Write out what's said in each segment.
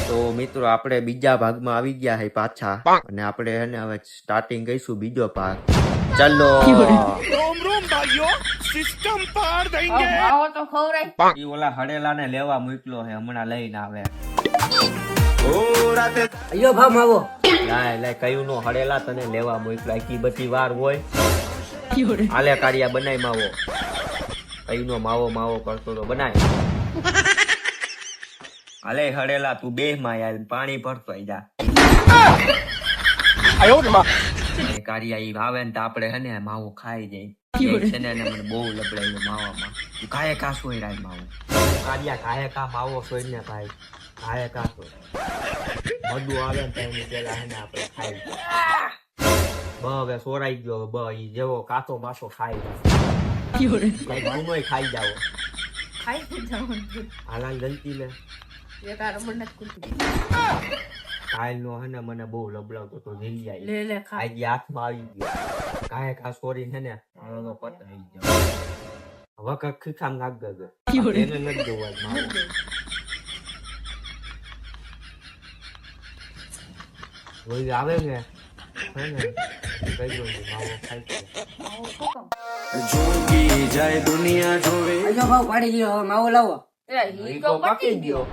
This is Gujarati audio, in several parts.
તો મિત્રો આપણે બીજા ભાગમાં આવી ગયા છે પાછા અને આપણે એને હવે સ્ટાર્ટિંગ કરીશું બીજો ભાગ. ચલો આવો તો ખવરાય. ઈ ઓલા હડેલા ને લેવા મોકલો છે, હમણાં લઈને આવે. અયો ભાવ માવો લાય કયું નો હડેલા તને લેવા મોકલા, કી બધી વાર હોય. આલે કારિયા બનાય માવો, કયું નો માવો કરતો તો બનાય. હાલે હડેલા તું બેહ માં યાર, પાણી ભરતો જા. કારિયા ઈ આવે ને તો આપણે હે ને માવો ખાઈ જાય. છે ને એને મને બહુ લબડાયું માવામાં. તું કાયે કા સોય રાય માવો. કારિયા કાયે કા માવો સોય ને ભાઈ, કાયે કા સોય. બધું આવે ને એની પેલા હે ને આપણે ખાઈ જાય. હવે સોરાઈ ગયો બ ઈ જેવો કાચો માસો ખાઈ જાય. કઈ ગુનોય ખાઈ જાવ. ખાઈ જવાનું. હાલાલ ગલતી લે. એ તારો મને કુટી. કાલ નો હે ને મને બહુ લબડાવતો તો જઈ જાય. લે લે ખા. આજે હાથમાં આવી ગયો. કાયે કા સોરી હે ને આનો પતાઈ ગયો. હવે કક ખીખામ નાખ દે. એને નથી જોવા માવો. વઈ આવે ને હે ને કઈ દો માવો ખાઈ છે. જોગી જાય દુનિયા જોવે. અયો ભાવ પાડી ગયો હવે માવો લાવો એ ઈ તો પટી ગયો.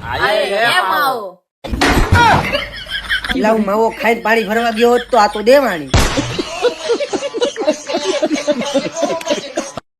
આયે એમ આવો. લાવ માવો ખાઈને પાણી ભરવા ગયો હોત તો આ તો દેવાની.